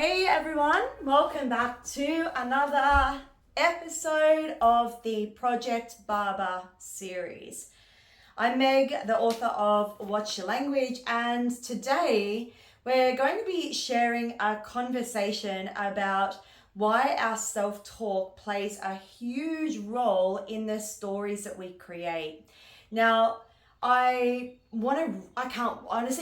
Hey everyone, welcome back to another episode of the Project Barber series. I'm Meg, the author of Watch Your Language, and today we're going to be sharing a conversation about why our self-talk plays a huge role in the stories that we create. Now, honestly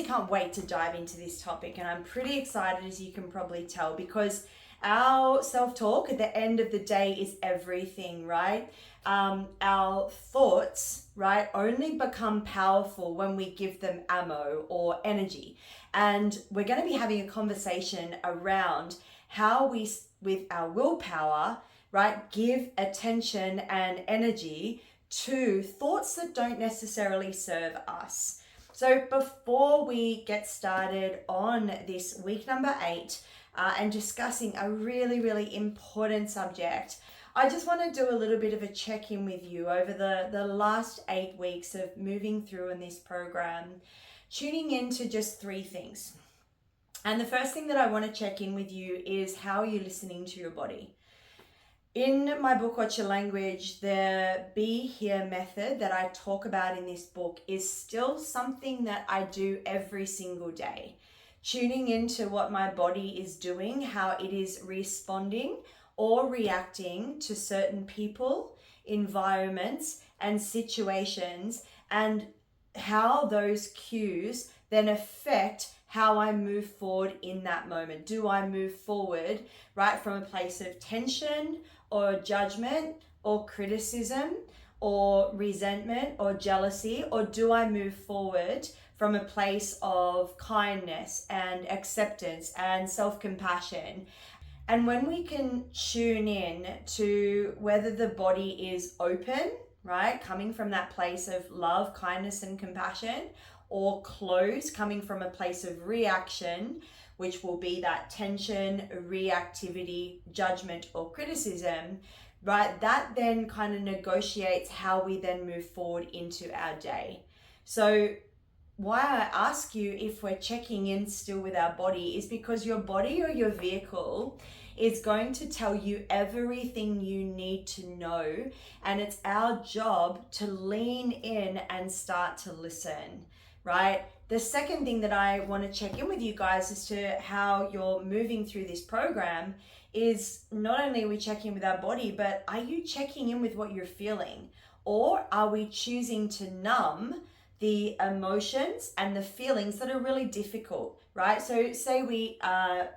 can't wait to dive into this topic, and I'm pretty excited, as you can probably tell, because our self-talk at the end of the day is everything, right? Our thoughts, right, only become powerful when we give them ammo or energy. And we're going to be having a conversation around how we, with our willpower, right, give attention and energy to thoughts that don't necessarily serve us. So before we get started on this week number 8 and discussing a really, really important subject, I just want to do a little bit of a check-in with you over the last 8 weeks of moving through in this program, tuning into just 3 things. And the first thing that I want to check in with you is, how are you listening to your body? In my book, Watch Your Language, the Be Here method that I talk about in this book is still something that I do every single day. Tuning into what my body is doing, how it is responding or reacting to certain people, environments, and situations, and how those cues then affect how I move forward in that moment. Do I move forward, right, from a place of tension or judgment or criticism or resentment or jealousy, or do I move forward from a place of kindness and acceptance and self-compassion? And when we can tune in to whether the body is open, right, coming from that place of love, kindness, and compassion, or closed, coming from a place of reaction, which will be that tension, reactivity, judgment, or criticism, right, that then kind of negotiates how we then move forward into our day. So why I ask you if we're checking in still with our body is because your body or your vehicle is going to tell you everything you need to know, and it's our job to lean in and start to listen, right? The second thing that I want to check in with you guys as to how you're moving through this program is, not only are we checking with our body, but are you checking in with what you're feeling? Or are we choosing to numb the emotions and the feelings that are really difficult, right? So say we are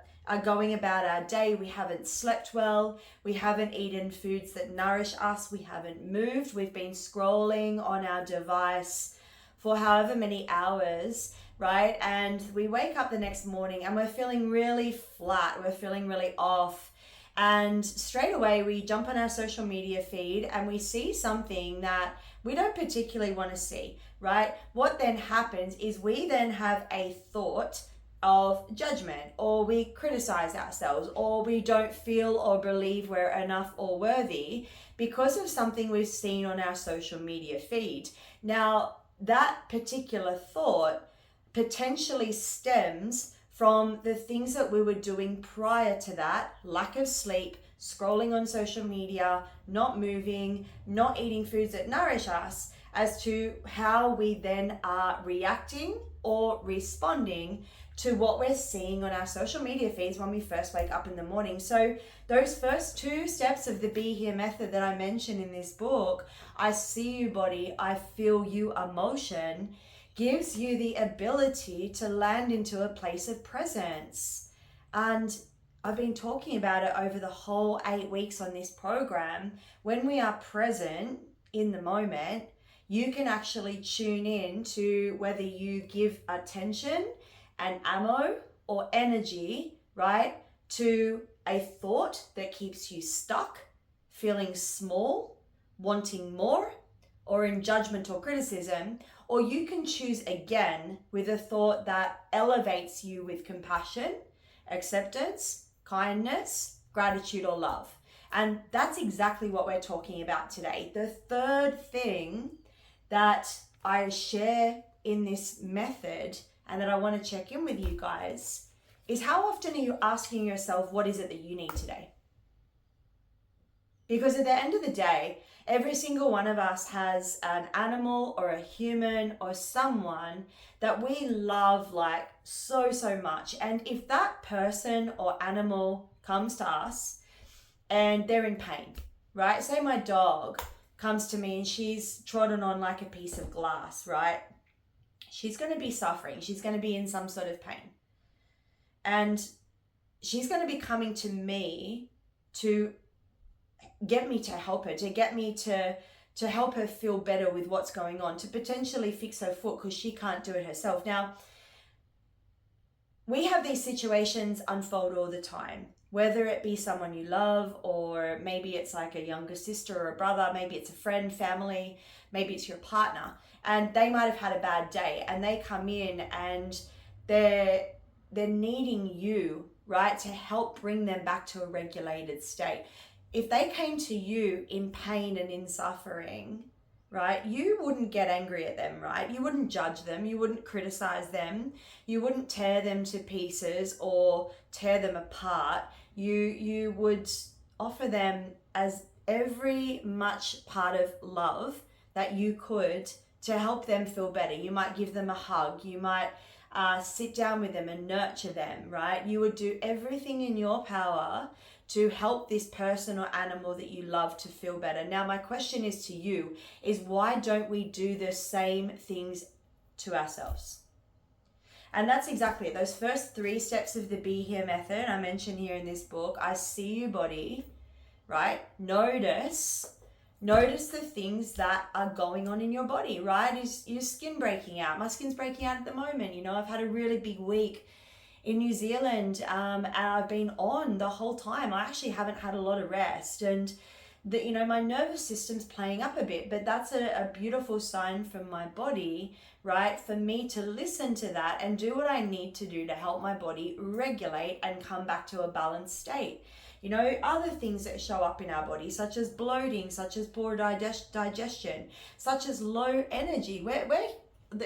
going about our day, we haven't slept well, we haven't eaten foods that nourish us, we haven't moved, we've been scrolling on our device for however many hours, right? And we wake up the next morning and we're feeling really flat, we're feeling really off. And straight away we jump on our social media feed and we see something that we don't particularly want to see, right? What then happens is we then have a thought of judgment, or we criticize ourselves, or we don't feel or believe we're enough or worthy because of something we've seen on our social media feed. Now, that particular thought potentially stems from the things that we were doing prior to that: lack of sleep, scrolling on social media, not moving, not eating foods that nourish us, as to how we then are reacting or responding to what we're seeing on our social media feeds when we first wake up in the morning. So those first 2 steps of the Be Here method that I mentioned in this book, I see you body, I feel you emotion, gives you the ability to land into a place of presence. And I've been talking about it over the whole 8 weeks on this program. When we are present in the moment, you can actually tune in to whether you give attention and ammo or energy, right, to a thought that keeps you stuck, feeling small, wanting more, or in judgment or criticism. Or you can choose again with a thought that elevates you with compassion, acceptance, kindness, gratitude, or love. And that's exactly what we're talking about today. The third thing that I share in this method and that I want to check in with you guys is how often are you asking yourself, what is it that you need today? Because at the end of the day, every single one of us has an animal or a human or someone that we love like so, so much. And if that person or animal comes to us and they're in pain, right? Say my dog comes to me and she's trodden on like a piece of glass, right? She's going to be suffering. She's going to be in some sort of pain. And she's going to be coming to me to get me to help her, to get me to help her feel better with what's going on, to potentially fix her foot because she can't do it herself. Now, we have these situations unfold all the time, whether it be someone you love, or maybe it's like a younger sister or a brother, maybe it's a friend, family, maybe it's your partner, and they might have had a bad day and they come in and they're needing you, right, to help bring them back to a regulated state. If they came to you in pain and in suffering, right, you wouldn't get angry at them, right? You wouldn't judge them. You wouldn't criticize them. You wouldn't tear them to pieces or tear them apart. You would offer them as every much part of love that you could to help them feel better. You might give them a hug. You might sit down with them and nurture them, right? You would do everything in your power to help this person or animal that you love to feel better. Now, my question is to you, is why don't we do the same things to ourselves? And that's exactly it. Those first 3 steps of the Be Here method I mentioned here in this book, I see you body, right? Notice the things that are going on in your body, right? Is your skin breaking out? My skin's breaking out at the moment. You know, I've had a really big week in New Zealand, and I've been on the whole time. I actually haven't had a lot of rest, and my nervous system's playing up a bit, but that's a beautiful sign from my body, right? For me to listen to that and do what I need to do to help my body regulate and come back to a balanced state. Other things that show up in our body, such as bloating, such as poor digestion, such as low energy. We're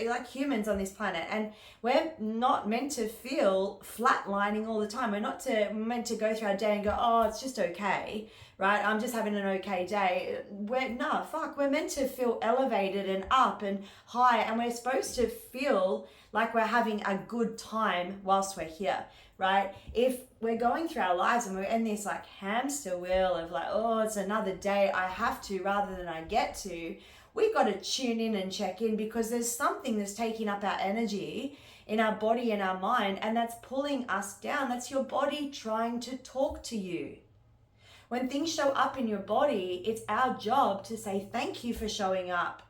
like humans on this planet, and we're not meant to feel flatlining all the time. We're not meant to go through our day and go, oh, it's just okay, right? I'm just having an okay day. We're meant to feel elevated and up and high, and we're supposed to feel like we're having a good time whilst we're here, right? If we're going through our lives and we're in this like hamster wheel of like, oh, it's another day, I have to rather than I get to, we've got to tune in and check in, because there's something that's taking up our energy in our body and our mind, and that's pulling us down. That's your body trying to talk to you. When things show up in your body, it's our job to say thank you for showing up.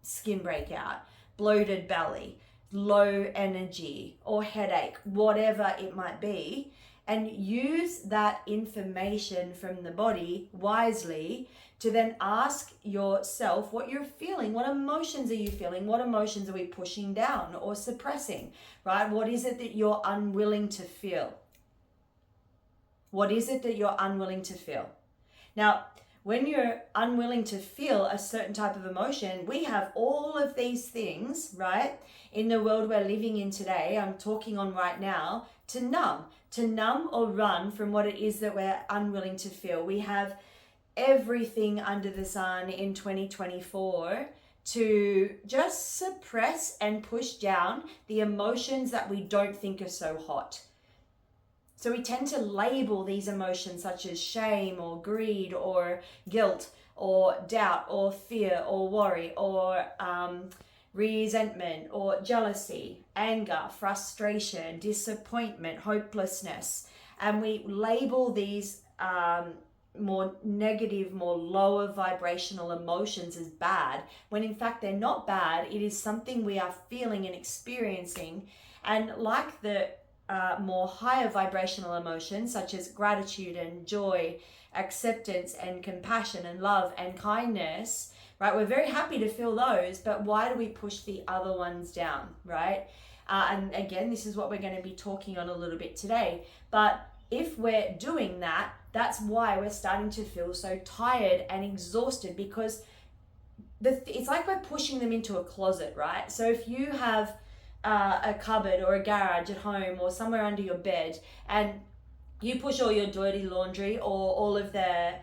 Skin breakout, bloated belly, low energy or headache, whatever it might be, and use that information from the body wisely to then ask yourself what you're feeling. What emotions are you feeling? What emotions are we pushing down or suppressing, right? What is it that you're unwilling to feel? What is it that you're unwilling to feel? Now, when you're unwilling to feel a certain type of emotion, we have all of these things, right, in the world we're living in today, I'm talking on right now, to numb or run from what it is that we're unwilling to feel. We have everything under the sun in 2024 to just suppress and push down the emotions that we don't think are so hot. So we tend to label these emotions such as shame or greed or guilt or doubt or fear or worry or resentment or jealousy, anger, frustration, disappointment, hopelessness. And we label these more negative, more lower vibrational emotions as bad, when in fact they're not bad. It is something we are feeling and experiencing. And like the more higher vibrational emotions such as gratitude and joy, acceptance and compassion and love and kindness, right? We're very happy to feel those, but why do we push the other ones down, right? And again, this is what we're going to be talking on a little bit today. But if we're doing that, that's why we're starting to feel so tired and exhausted, because it's like we're pushing them into a closet, right? So if you have a cupboard or a garage at home or somewhere under your bed, and you push all your dirty laundry or all of the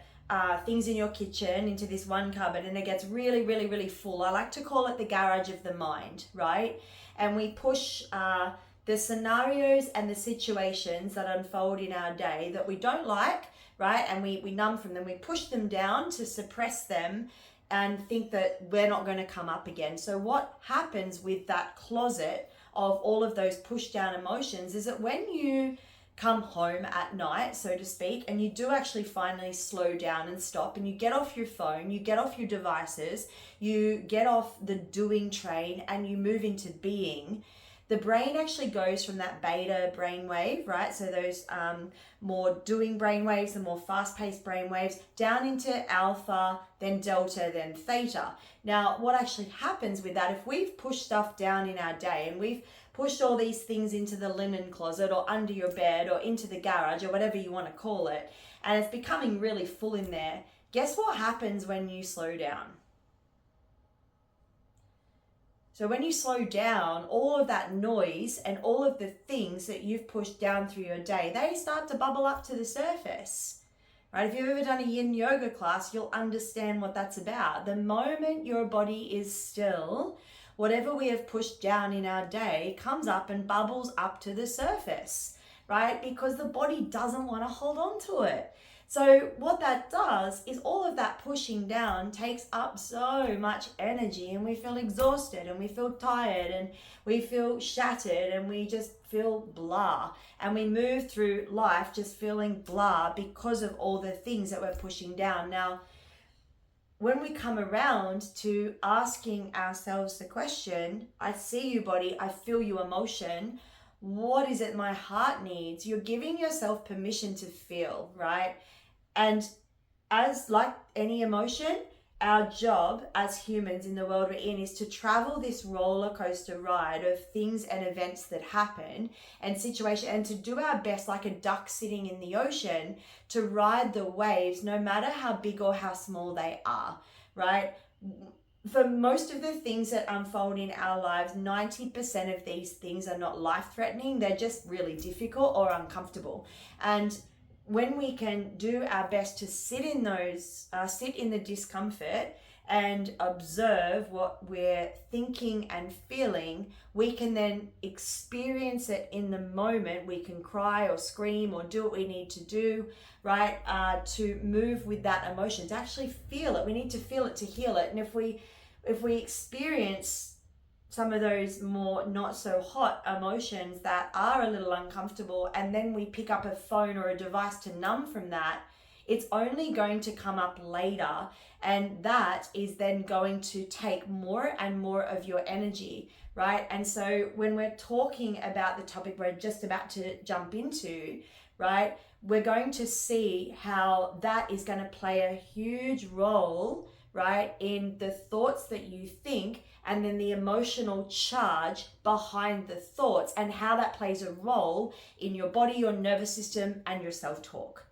things in your kitchen into this one cupboard, and it gets really, really, really full. I like to call it the garage of the mind, right? And we push the scenarios and the situations that unfold in our day that we don't like, right? And we numb from them. We push them down to suppress them and think that we're not going to come up again. So what happens with that closet of all of those push down emotions is that when you come home at night, so to speak, and you do actually finally slow down and stop, and you get off your phone, you get off your devices, you get off the doing train, and you move into being, the brain actually goes from that beta brainwave, right? So those more doing brainwaves, the more fast-paced brainwaves, down into alpha, then delta, then theta. Now, what actually happens with that, if we've pushed stuff down in our day and we've pushed all these things into the linen closet or under your bed or into the garage or whatever you want to call it, and it's becoming really full in there, guess what happens when you slow down? So when you slow down, all of that noise and all of the things that you've pushed down through your day, they start to bubble up to the surface, right? If you've ever done a yin yoga class, you'll understand what that's about. The moment your body is still, whatever we have pushed down in our day comes up and bubbles up to the surface, right? Because the body doesn't want to hold on to it. So what that does is all of that pushing down takes up so much energy, and we feel exhausted and we feel tired and we feel shattered and we just feel blah. And we move through life just feeling blah because of all the things that we're pushing down. Now, when we come around to asking ourselves the question, I see you body, I feel you emotion, what is it my heart needs? You're giving yourself permission to feel, right? And as like any emotion, our job as humans in the world we're in is to travel this roller coaster ride of things and events that happen and situation, and to do our best like a duck sitting in the ocean to ride the waves no matter how big or how small they are, right? For most of the things that unfold in our lives, 90% of these things are not life-threatening. They're just really difficult or uncomfortable. And when we can do our best to sit in the discomfort and observe what we're thinking and feeling, we can then experience it in the moment. We can cry or scream or do what we need to do, right? To move with that emotion, to actually feel it. We need to feel it to heal it. And if we experience some of those more not so hot emotions that are a little uncomfortable, and then we pick up a phone or a device to numb from that, it's only going to come up later, and that is then going to take more and more of your energy, right? And so when we're talking about the topic we're just about to jump into, right, we're going to see how that is going to play a huge role, right, in the thoughts that you think, and then the emotional charge behind the thoughts, and how that plays a role in your body, your nervous system, and your self-talk.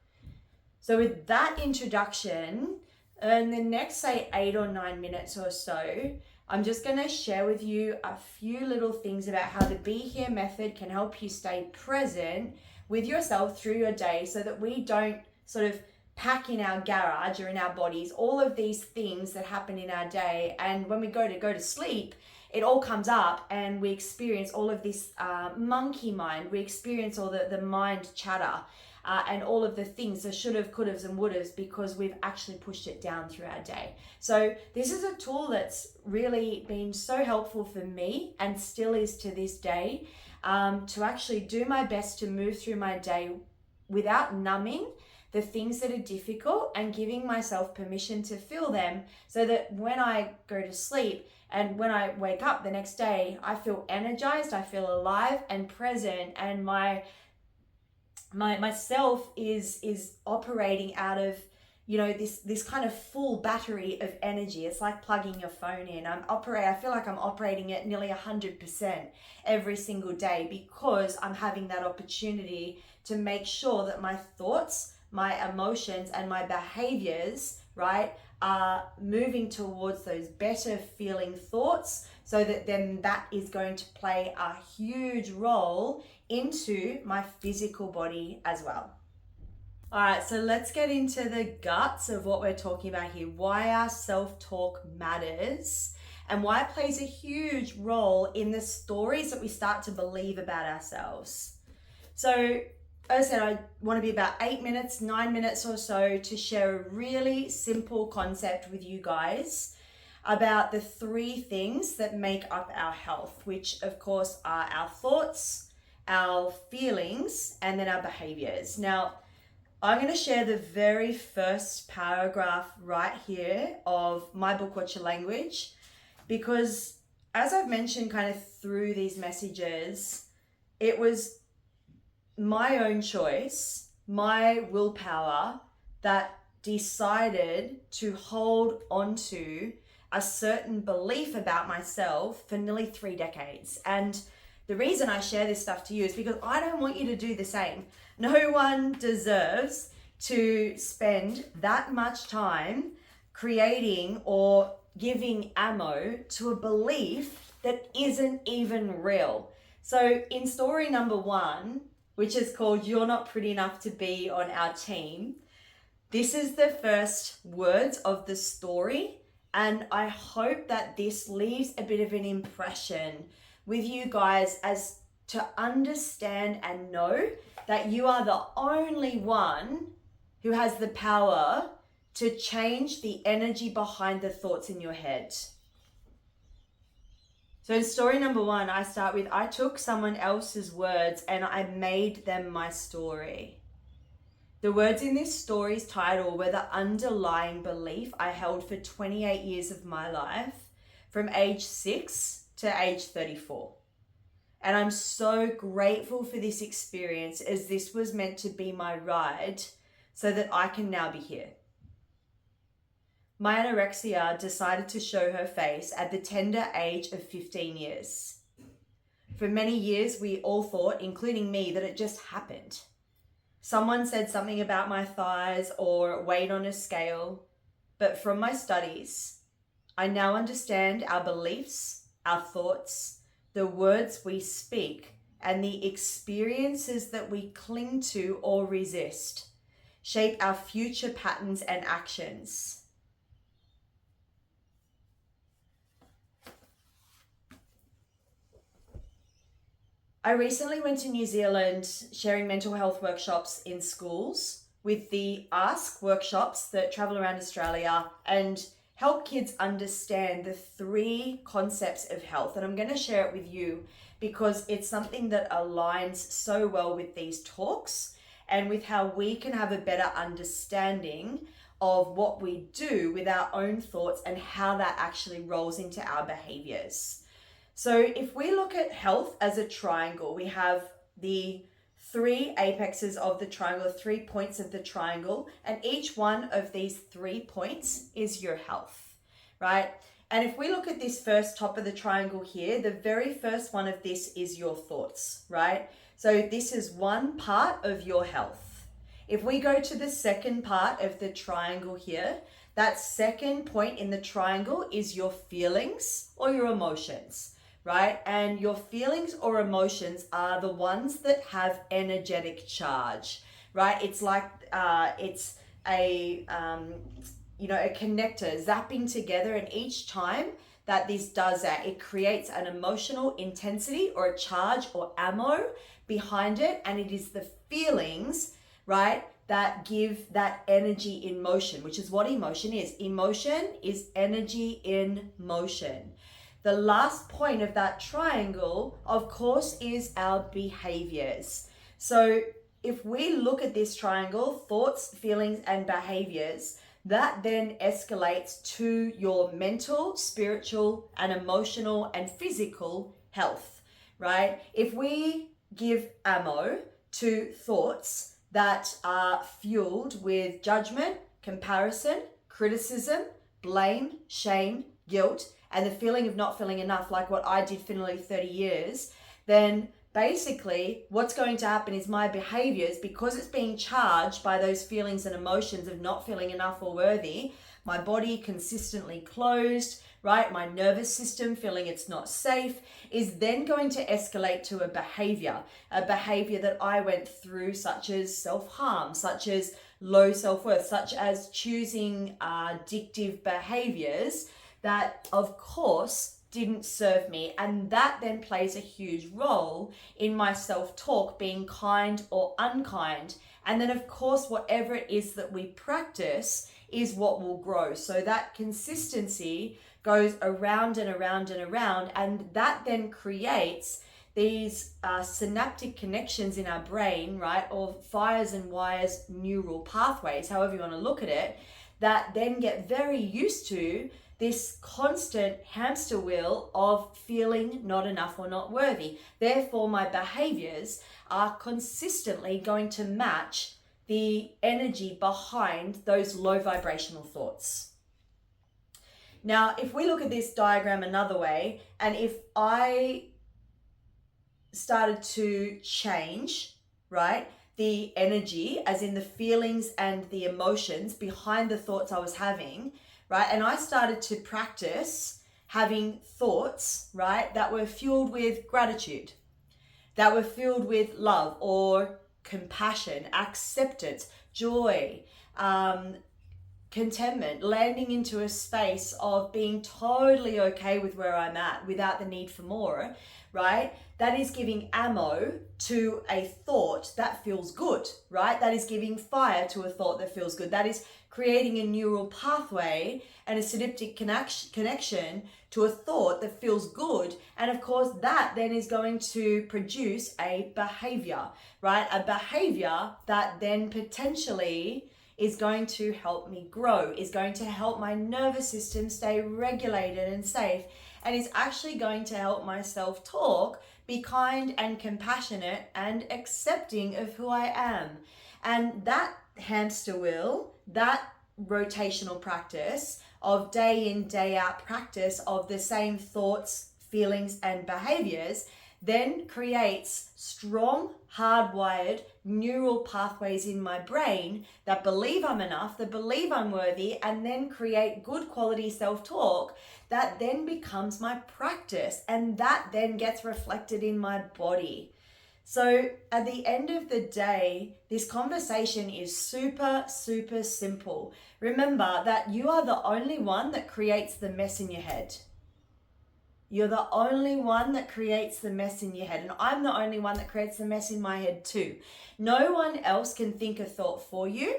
So with that introduction, in the next, say, 8 or 9 minutes or so, I'm just going to share with you a few little things about how the Be Here method can help you stay present with yourself through your day, so that we don't sort of pack in our garage or in our bodies all of these things that happen in our day, and when we go to sleep, it all comes up and we experience all of this monkey mind. We experience all the mind chatter and all of the things, the should have, could have, and would have, because we've actually pushed it down through our day. So this is a tool that's really been so helpful for me, and still is to this day, to actually do my best to move through my day without numbing the things that are difficult, and giving myself permission to feel them, so that when I go to sleep and when I wake up the next day, I feel energized, I feel alive and present, and my myself is operating out of, you know, this kind of full battery of energy. It's like plugging your phone in. I feel like I'm operating at nearly 100% every single day, because I'm having that opportunity to make sure that my thoughts, my emotions, and my behaviors, right, are moving towards those better feeling thoughts, so that then that is going to play a huge role into my physical body as well. All right, so let's get into the guts of what we're talking about here, why our self-talk matters and why it plays a huge role in the stories that we start to believe about ourselves. So as I said, I want to be about 8 minutes, 9 minutes or so to share a really simple concept with you guys about the 3 things that make up our health, which of course are our thoughts, our feelings, and then our behaviors. Now, I'm going to share the very first paragraph right here of my book, Watch Your Language, because as I've mentioned kind of through these messages, it was my own choice, my willpower that decided to hold onto a certain belief about myself for nearly 3 decades. And the reason I share this stuff to you is because I don't want you to do the same. No one deserves to spend that much time creating or giving ammo to a belief that isn't even real. So in story number 1, which is called You're Not Pretty Enough to Be on Our Team, this is the first words of the story, and I hope that this leaves a bit of an impression with you guys as to understand and know that you are the only one who has the power to change the energy behind the thoughts in your head. So in story number 1, I start with, I took someone else's words and I made them my story. The words in this story's title were the underlying belief I held for 28 years of my life, from age 6 to age 34. And I'm so grateful for this experience, as this was meant to be my ride so that I can now be here. My anorexia decided to show her face at the tender age of 15 years. For many years, we all thought, including me, that it just happened. Someone said something about my thighs or weight on a scale, but from my studies, I now understand our beliefs, our thoughts, the words we speak, and the experiences that we cling to or resist shape our future patterns and actions. I recently went to New Zealand sharing mental health workshops in schools with the Ask workshops that travel around Australia and help kids understand the 3 concepts of health. And I'm going to share it with you because it's something that aligns so well with these talks and with how we can have a better understanding of what we do with our own thoughts and how that actually rolls into our behaviors. So if we look at health as a triangle, we have the 3 apexes of the triangle, 3 points of the triangle, and each one of these 3 points is your health, right? And if we look at this first top of the triangle here, the very first one of this is your thoughts, right? So this is one part of your health. If we go to the second part of the triangle here, that second point in the triangle is your feelings or your emotions, right? And your feelings or emotions are the ones that have energetic charge, right? It's like it's a a connector zapping together, and each time that this does that, it creates an emotional intensity or a charge or ammo behind it, and it is the feelings, right, that give that energy in motion, which is what emotion is. Emotion is energy in motion. The last point of that triangle, of course, is our behaviors. So if we look at this triangle, thoughts, feelings, and behaviors, that then escalates to your mental, spiritual, and emotional and physical health, right? If we give ammo to thoughts that are fueled with judgment, comparison, criticism, blame, shame, guilt, and the feeling of not feeling enough, like what I did for nearly 30 years, then basically what's going to happen is my behaviors, because it's being charged by those feelings and emotions of not feeling enough or worthy, my body consistently closed, right? My nervous system feeling it's not safe, is then going to escalate to a behavior that I went through, such as self-harm, such as low self-worth, such as choosing addictive behaviors that, of course, didn't serve me. And that then plays a huge role in my self-talk being kind or unkind. And then, of course, whatever it is that we practice is what will grow. So that consistency goes around and around and around, and that then creates these synaptic connections in our brain, right? Or fires and wires, neural pathways, however you want to look at it, that then get very used to this constant hamster wheel of feeling not enough or not worthy. Therefore, my behaviors are consistently going to match the energy behind those low vibrational thoughts. Now, if we look at this diagram another way, and if I started to change, right, the energy, as in the feelings and the emotions behind the thoughts I was having, right, and I started to practice having thoughts, right, that were fueled with gratitude, that were filled with love or compassion, acceptance, joy, contentment, landing into a space of being totally okay with where I'm at without the need for more, right? That is giving ammo to a thought that feels good, right? That is giving fire to a thought that feels good. That is creating a neural pathway and a synaptic connection to a thought that feels good. And of course, that then is going to produce a behavior, right? A behavior that then potentially is going to help me grow, is going to help my nervous system stay regulated and safe, and is actually going to help my self-talk be kind and compassionate and accepting of who I am. And that hamster wheel, that rotational practice of day in, day out practice of the same thoughts, feelings, and behaviors then creates strong, hardwired neural pathways in my brain that believe I'm enough, that believe I'm worthy, and then create good quality self-talk that then becomes my practice, and that then gets reflected in my body. So at the end of the day, this conversation is super, super simple. Remember that you are the only one that creates the mess in your head. You're the only one that creates the mess in your head. And I'm the only one that creates the mess in my head too. No one else can think a thought for you.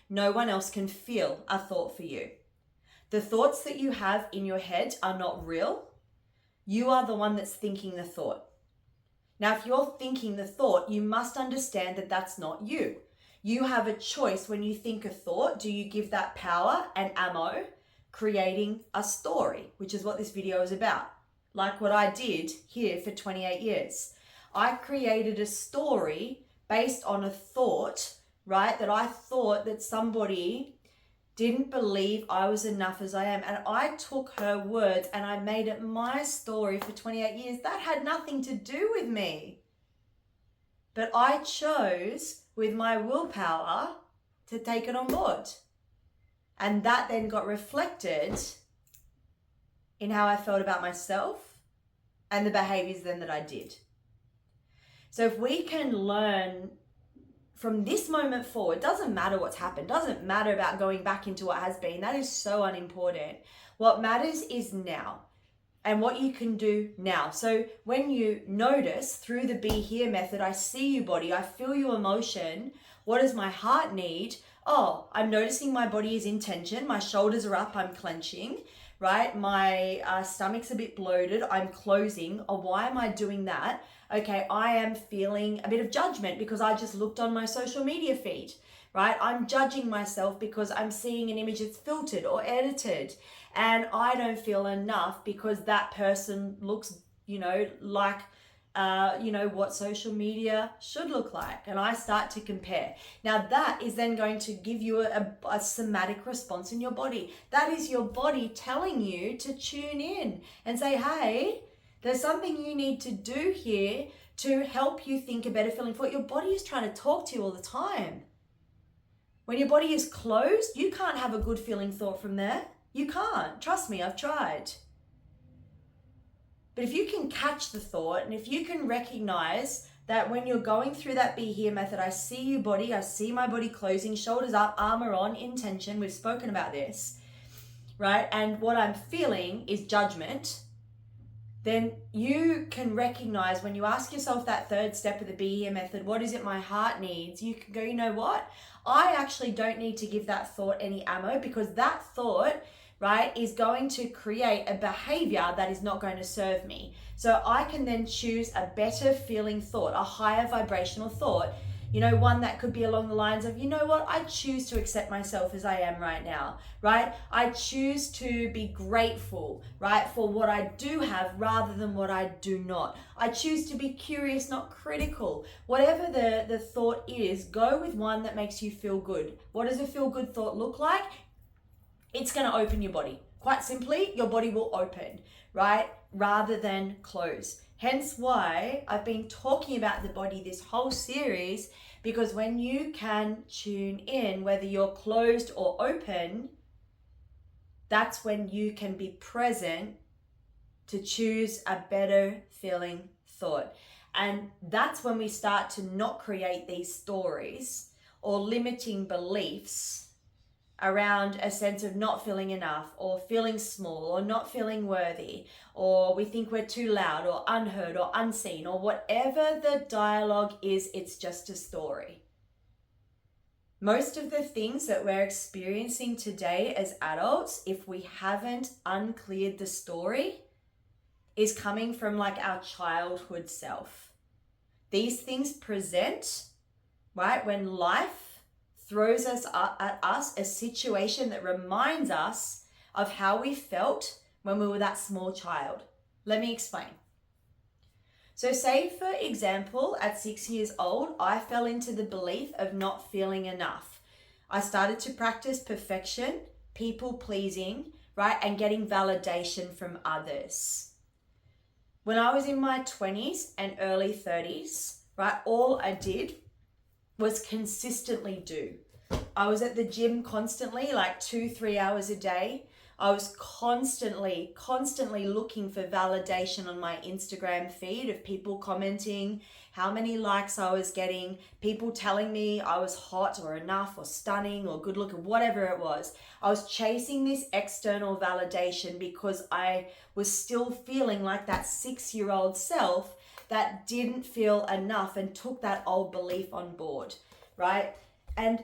No one else can feel a thought for you. The thoughts that you have in your head are not real. You are the one that's thinking the thought. Now, if you're thinking the thought, you must understand that that's not you. You have a choice when you think a thought. Do you give that power and ammo, creating a story, which is what this video is about. Like what I did here for 28 years. I created a story based on a thought, right? That I thought that somebody didn't believe I was enough as I am. And I took her words and I made it my story for 28 years. That had nothing to do with me. But I chose with my willpower to take it on board. And that then got reflected in how I felt about myself and the behaviors then that I did. So if we can learn from this moment forward, doesn't matter what's happened, doesn't matter about going back into what has been, that is so unimportant. What matters is now and what you can do now. So when you notice through the Be Here method, I see you body, I feel your emotion, what does my heart need? Oh, I'm noticing my body is in tension, my shoulders are up, I'm clenching, right? My stomach's a bit bloated, I'm closing. Oh, why am I doing that? Okay, I am feeling a bit of judgment because I just looked on my social media feed, right? I'm judging myself because I'm seeing an image that's filtered or edited, and I don't feel enough because that person looks, like what social media should look like, and I start to compare. Now that is then going to give you a somatic response in your body. That is your body telling you to tune in and say, hey, there's something you need to do here to help you think a better feeling for it. Your body is trying to talk to you all the time. When your body is closed, you can't have a good feeling thought from there. You can't. Trust me, I've tried. But if you can catch the thought, and if you can recognize that when you're going through that Be Here method, I see you body, I see my body closing, shoulders up, armor on, intention, we've spoken about this, right? And what I'm feeling is judgment. Then you can recognize when you ask yourself that third step of the Be Here method, what is it my heart needs? You can go, you know what? I actually don't need to give that thought any ammo, because that thought, right, is going to create a behavior that is not going to serve me. So I can then choose a better feeling thought, a higher vibrational thought. You know, one that could be along the lines of, you know what, I choose to accept myself as I am right now, right? I choose to be grateful, right, for what I do have rather than what I do not. I choose to be curious, not critical. Whatever the thought is, go with one that makes you feel good. What does a feel good thought look like? It's going to open your body. Quite simply, your body will open, right, rather than close. Hence why I've been talking about the body this whole series, because when you can tune in, whether you're closed or open, that's when you can be present to choose a better feeling thought. And that's when we start to not create these stories or limiting beliefs around a sense of not feeling enough, or feeling small, or not feeling worthy, or we think we're too loud or unheard or unseen, or whatever the dialogue is, it's just a story. Most of the things that we're experiencing today as adults, if we haven't uncleared the story, is coming from like our childhood self. These things present, right, when life throws us at us a situation that reminds us of how we felt when we were that small child. Let me explain. So say, for example, at 6 years old, I fell into the belief of not feeling enough. I started to practice perfection, people pleasing, right, and getting validation from others. When I was in my 20s and early 30s, right, all I did was consistently do. I was at the gym constantly, like 2-3 hours a day. I was constantly looking for validation on my Instagram feed of people commenting how many likes I was getting, people telling me I was hot or enough or stunning or good looking, whatever it was. I was chasing this external validation because I was still feeling like that 6-year-old self that didn't feel enough and took that old belief on board, right? And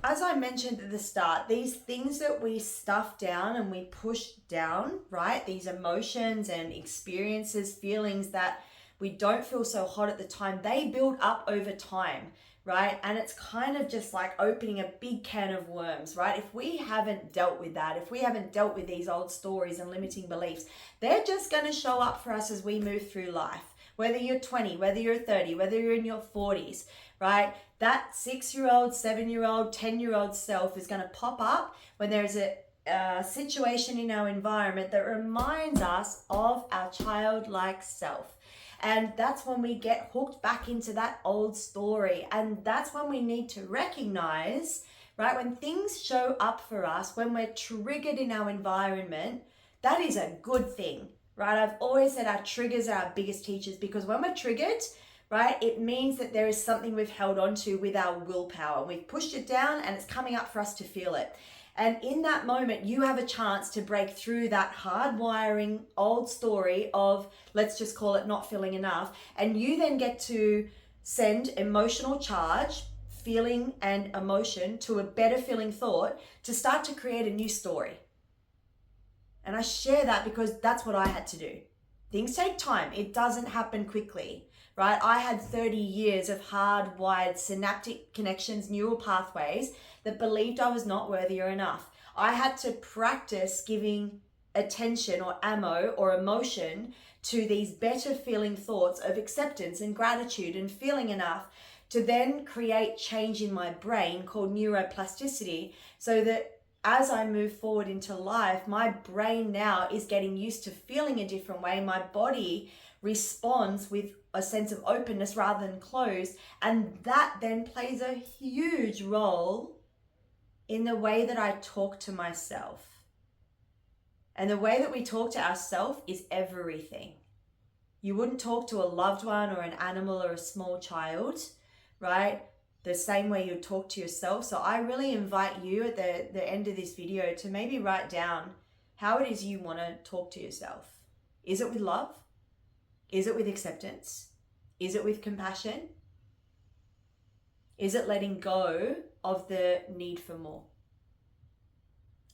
as I mentioned at the start, these things that we stuff down and we push down, right? These emotions and experiences, feelings that we don't feel so hot at the time, they build up over time, right? And it's kind of just like opening a big can of worms, right? If we haven't dealt with that, if we haven't dealt with these old stories and limiting beliefs, they're just going to show up for us as we move through life. Whether you're 20, whether you're 30, whether you're in your 40s, right? That 6-year-old, 7-year-old, 10-year-old self is going to pop up when there's a situation in our environment that reminds us of our childlike self. And that's when we get hooked back into that old story. And that's when we need to recognize, right, when things show up for us, when we're triggered in our environment, that is a good thing. Right, I've always said our triggers are our biggest teachers, because when we're triggered, right, it means that there is something we've held on to with our willpower. We've pushed it down and it's coming up for us to feel it. And in that moment, you have a chance to break through that hardwiring old story of, let's just call it not feeling enough. And you then get to send emotional charge, feeling and emotion to a better feeling thought to start to create a new story. And I share that because that's what I had to do. Things take time. It doesn't happen quickly, right? I had 30 years of hardwired synaptic connections, neural pathways that believed I was not worthy or enough. I had to practice giving attention or ammo or emotion to these better feeling thoughts of acceptance and gratitude and feeling enough to then create change in my brain called neuroplasticity, so that as I move forward into life, my brain now is getting used to feeling a different way. My body responds with a sense of openness rather than closed. And that then plays a huge role in the way that I talk to myself. And the way that we talk to ourselves is everything. You wouldn't talk to a loved one or an animal or a small child, right? The same way you talk to yourself. So I really invite you at the end of this video to maybe write down how it is you want to talk to yourself. Is it with love? Is it with acceptance? Is it with compassion? Is it letting go of the need for more?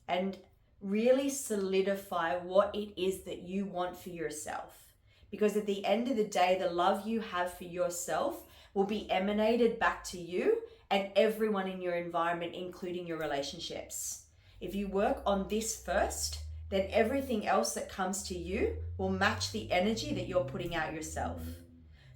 And really solidify what it is that you want for yourself. Because at the end of the day, the love you have for yourself will be emanated back to you and everyone in your environment, including your relationships. If you work on this first, then everything else that comes to you will match the energy that you're putting out yourself.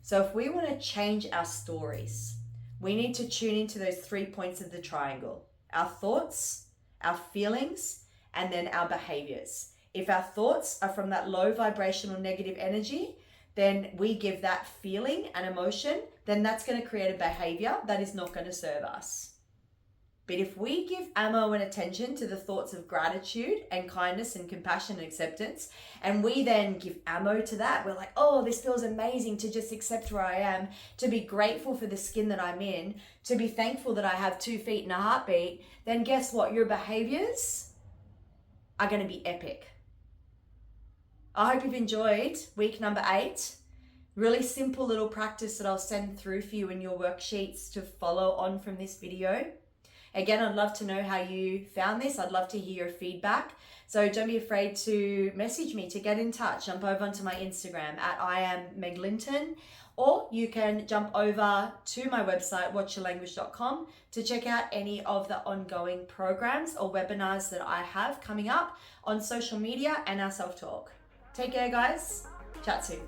So if we want to change our stories, we need to tune into those 3 points of the triangle: our thoughts, our feelings, and then our behaviors. If our thoughts are from that low vibrational negative energy, then we give that feeling and emotion, then that's going to create a behavior that is not going to serve us. But if we give ammo and attention to the thoughts of gratitude and kindness and compassion and acceptance, and we then give ammo to that, we're like, oh, this feels amazing to just accept where I am, to be grateful for the skin that I'm in, to be thankful that I have 2 feet and a heartbeat, then guess what? Your behaviors are going to be epic. I hope you've enjoyed week number 8. Really simple little practice that I'll send through for you in your worksheets to follow on from this video. Again, I'd love to know how you found this. I'd love to hear your feedback. So don't be afraid to message me, to get in touch. Jump over onto my Instagram at @IamMegLinton, or you can jump over to my website, watchyourlanguage.com, to check out any of the ongoing programs or webinars that I have coming up on social media and our self-talk. Take care, guys. Chat soon.